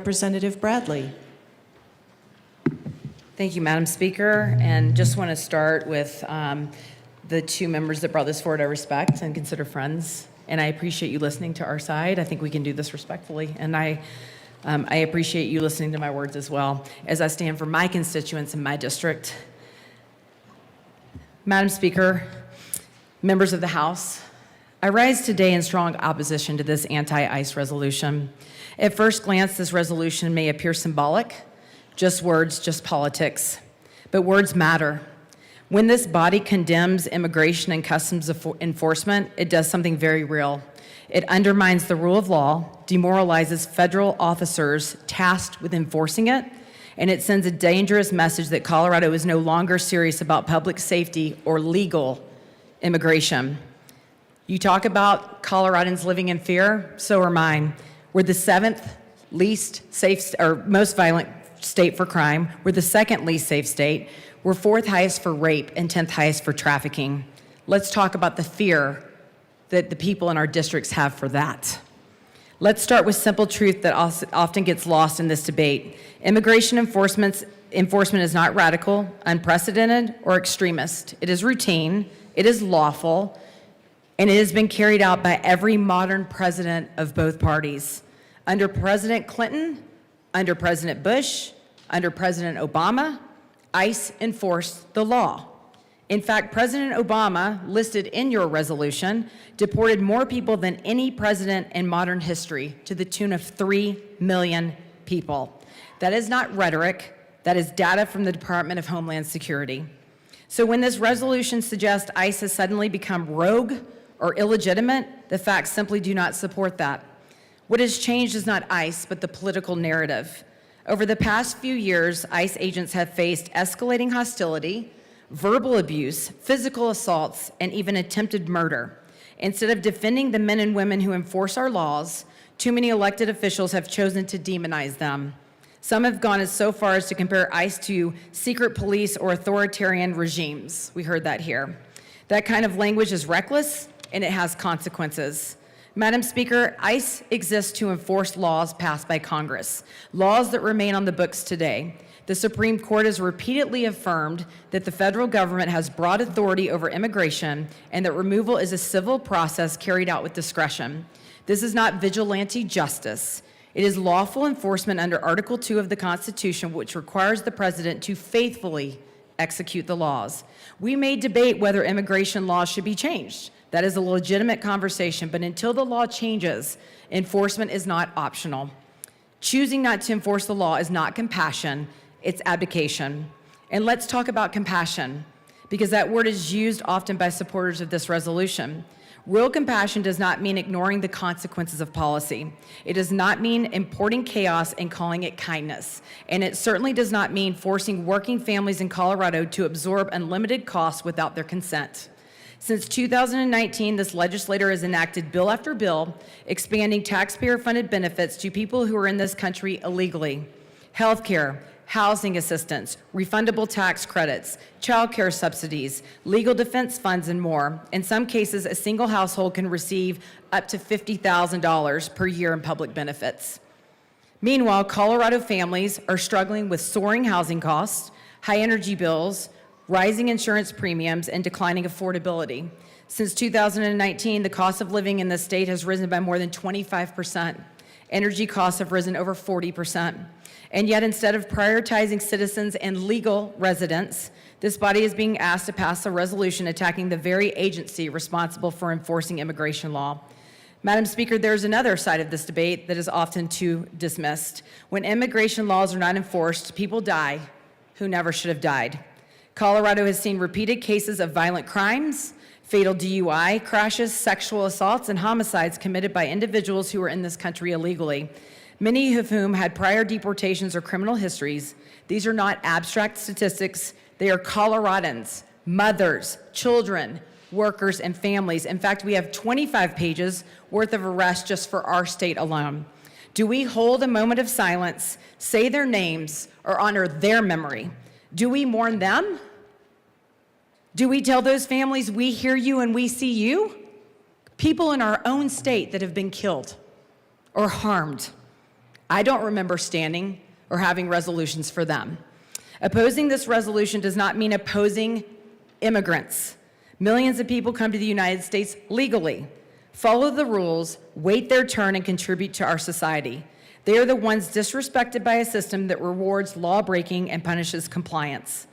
Representative Bradley. Thank you, Madam Speaker, and just want to start with the two members that brought this forward I respect and consider friends, and I appreciate you listening to our side. I think we can do this respectfully, and I appreciate you listening to my words as well as I stand for my constituents in my district. Madam Speaker, members of the House, I rise today in strong opposition to this anti-ICE resolution. At first glance, this resolution may appear symbolic, just words, just politics, but words matter. When this body condemns immigration and customs enforcement, it does something very real. It undermines the rule of law, demoralizes federal officers tasked with enforcing it, and it sends a dangerous message that Colorado is no longer serious about public safety or legal immigration. You talk about Coloradans living in fear, so are mine. We're the seventh least safe or most violent state for crime. We're the second least safe state. We're fourth highest for rape and 10th highest for trafficking. Let's talk about the fear that the people in our districts have for that. Let's start with simple truth that often gets lost in this debate. Immigration enforcement is not radical, unprecedented, or extremist. It is routine, it is lawful, and it has been carried out by every modern president of both parties. Under President Clinton, under President Bush, under President Obama, ICE enforced the law. In fact, President Obama, listed in your resolution, deported more people than any president in modern history, to the tune of 3 million people. That is not rhetoric, that is data from the Department of Homeland Security. So when this resolution suggests ICE has suddenly become rogue or illegitimate, the facts simply do not support that. What has changed is not ICE, but the political narrative. Over the past few years, ICE agents have faced escalating hostility, verbal abuse, physical assaults, and even attempted murder. Instead of defending the men and women who enforce our laws, too many elected officials have chosen to demonize them. Some have gone so far as to compare ICE to secret police or authoritarian regimes. We heard that here. That kind of language is reckless, and it has consequences. Madam Speaker, ICE exists to enforce laws passed by Congress, laws that remain on the books today. The Supreme Court has repeatedly affirmed that the federal government has broad authority over immigration and that removal is a civil process carried out with discretion. This is not vigilante justice. It is lawful enforcement under Article 2 of the Constitution, which requires the president to faithfully execute the laws. We may debate whether immigration laws should be changed. That is a legitimate conversation, but until the law changes, enforcement is not optional. Choosing not to enforce the law is not compassion, it's abdication. And let's talk about compassion, because that word is used often by supporters of this resolution. Real compassion does not mean ignoring the consequences of policy. It does not mean importing chaos and calling it kindness. And it certainly does not mean forcing working families in Colorado to absorb unlimited costs without their consent. Since 2019, this legislature has enacted bill after bill, expanding taxpayer-funded benefits to people who are in this country illegally. Healthcare, housing assistance, refundable tax credits, child care subsidies, legal defense funds, and more. In some cases, a single household can receive up to $50,000 per year in public benefits. Meanwhile, Colorado families are struggling with soaring housing costs, high energy bills, rising insurance premiums, and declining affordability. Since 2019, the cost of living in the state has risen by more than 25%. Energy costs have risen over 40%. And yet, instead of prioritizing citizens and legal residents, this body is being asked to pass a resolution attacking the very agency responsible for enforcing immigration law. Madam Speaker, there's another side of this debate that is often too dismissed. When immigration laws are not enforced, people die who never should have died. Colorado has seen repeated cases of violent crimes, fatal DUI crashes, sexual assaults, and homicides committed by individuals who are in this country illegally, many of whom had prior deportations or criminal histories. These are not abstract statistics. They are Coloradans, mothers, children, workers, and families. In fact, we have 25 pages worth of arrests just for our state alone. Do we hold a moment of silence, say their names, or honor their memory? Do we mourn them? Do we tell those families, we hear you and we see you? People in our own state that have been killed or harmed. I don't remember standing or having resolutions for them. Opposing this resolution does not mean opposing immigrants. Millions of people come to the United States legally, follow the rules, wait their turn, and contribute to our society. They are the ones disrespected by a system that rewards law-breaking and punishes compliance.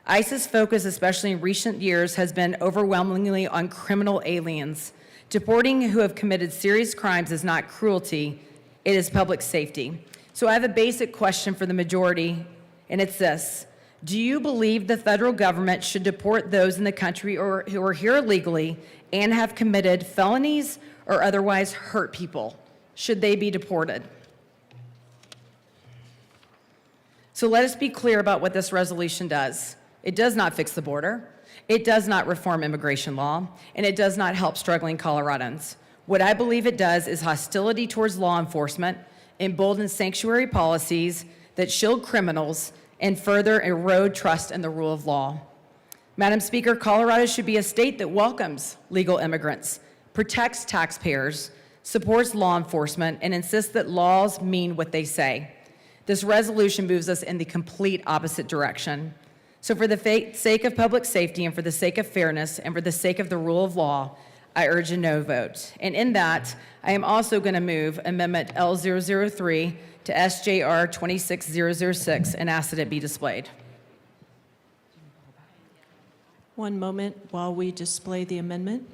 ICE's focus, especially in recent years, has been overwhelmingly on criminal aliens. Deporting who have committed serious crimes is not cruelty, it is public safety. So I have a basic question for the majority, and it's this. Do you believe the federal government should deport those in the country who are here illegally and have committed felonies or otherwise hurt people? Should they be deported? So let us be clear about what this resolution does. It does not fix the border. It does not reform immigration law, and it does not help struggling Coloradans. What I believe it does is hostility towards law enforcement, embolden sanctuary policies that shield criminals, and further erode trust in the rule of law. Madam Speaker, Colorado should be a state that welcomes legal immigrants, protects taxpayers, supports law enforcement, and insists that laws mean what they say. This resolution moves us in the complete opposite direction. So for the sake of public safety and for the sake of fairness and for the sake of the rule of law, I urge a no vote. And in that, I am also going to move Amendment L003 to SJR 26006 and ask that it be displayed. One moment while we display the amendment.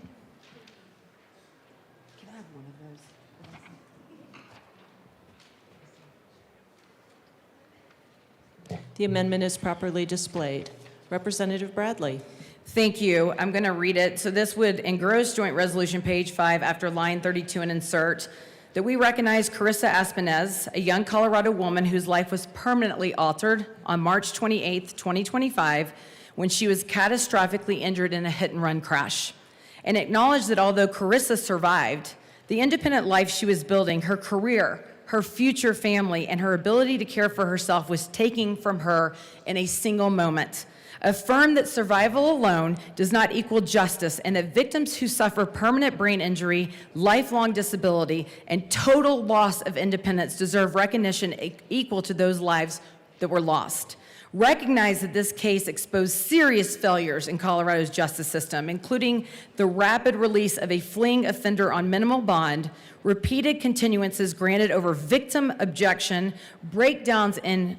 Can I have one of those? The amendment is properly displayed. Representative Bradley. Thank you. I'm going to read it. So this would engross Joint Resolution page 5 after line 32 and insert that we recognize Carissa Aspenez, a young Colorado woman whose life was permanently altered on March 28, 2025, when she was catastrophically injured in a hit-and-run crash. And acknowledge that although Carissa survived, the independent life she was building, her career, her future family, and her ability to care for herself was taken from her in a single moment. Affirm that survival alone does not equal justice, and that victims who suffer permanent brain injury, lifelong disability, and total loss of independence deserve recognition equal to those lives that were lost. Recognize that this case exposed serious failures in Colorado's justice system, including the rapid release of a fleeing offender on minimal bond, repeated continuances granted over victim objection, breakdowns in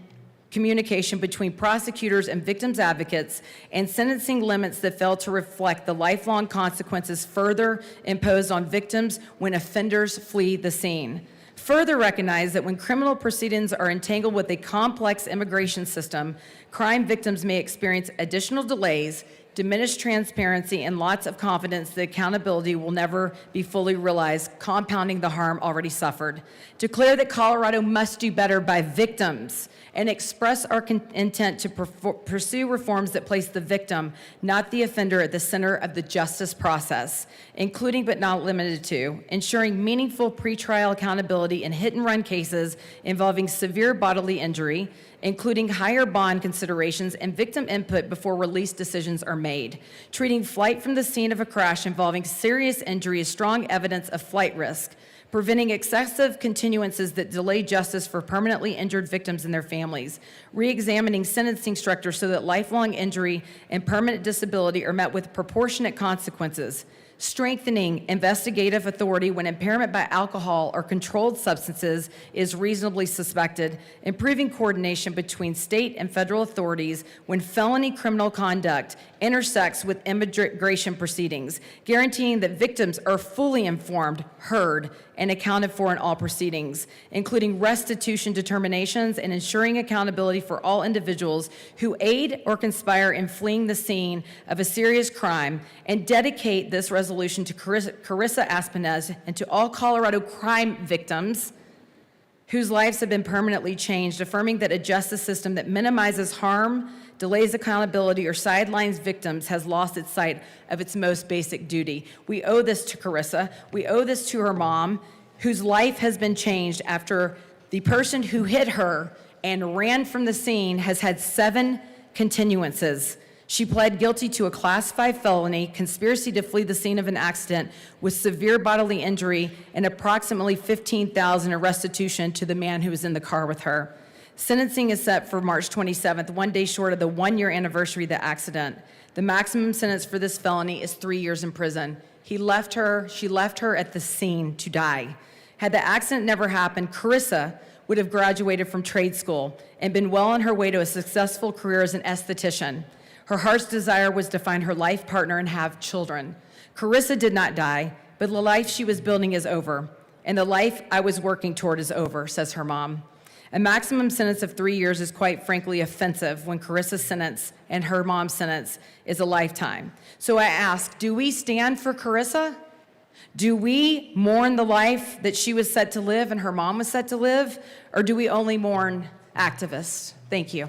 communication between prosecutors and victims advocates, and sentencing limits that fail to reflect the lifelong consequences further imposed on victims when offenders flee the scene. Further recognize that when criminal proceedings are entangled with a complex immigration system, crime victims may experience additional delays, diminished transparency, and lots of confidence that accountability will never be fully realized, compounding the harm already suffered. Declare that Colorado must do better by victims and express our intent to pursue reforms that place the victim, not the offender, at the center of the justice process, including but not limited to ensuring meaningful pretrial accountability in hit-and-run cases involving severe bodily injury, including higher bond considerations and victim input before release decisions are made. Treating flight from the scene of a crash involving serious injury as strong evidence of flight risk. Preventing excessive continuances that delay justice for permanently injured victims and their families. Re-examining sentencing structure so that lifelong injury and permanent disability are met with proportionate consequences. Strengthening investigative authority when impairment by alcohol or controlled substances is reasonably suspected. Improving coordination between state and federal authorities when felony criminal conduct intersects with immigration proceedings. Guaranteeing that victims are fully informed, heard, and accounted for in all proceedings, including restitution determinations and ensuring accountability for all individuals who aid or conspire in fleeing the scene of a serious crime, and dedicate this resolution to Carissa Aspenez and to all Colorado crime victims whose lives have been permanently changed, affirming that a justice system that minimizes harm, delays accountability, or sidelines victims has lost its sight of its most basic duty. We owe this to Carissa. We owe this to her mom, whose life has been changed after the person who hit her and ran from the scene has had 7 continuances. She pled guilty to a Class 5 felony, conspiracy to flee the scene of an accident with severe bodily injury and approximately $15,000 in restitution to the man who was in the car with her. Sentencing is set for March 27th, 1 day short of the 1-year anniversary of the accident. The maximum sentence for this felony is 3 years in prison. She left her at the scene to die. Had the accident never happened, Carissa would have graduated from trade school and been well on her way to a successful career as an esthetician. Her heart's desire was to find her life partner and have children. Carissa did not die, but the life she was building is over, and the life I was working toward is over, says her mom. A maximum sentence of 3 years is quite frankly offensive when Carissa's sentence and her mom's sentence is a lifetime. So I ask, do we stand for Carissa? Do we mourn the life that she was set to live and her mom was set to live? Or do we only mourn activists? Thank you.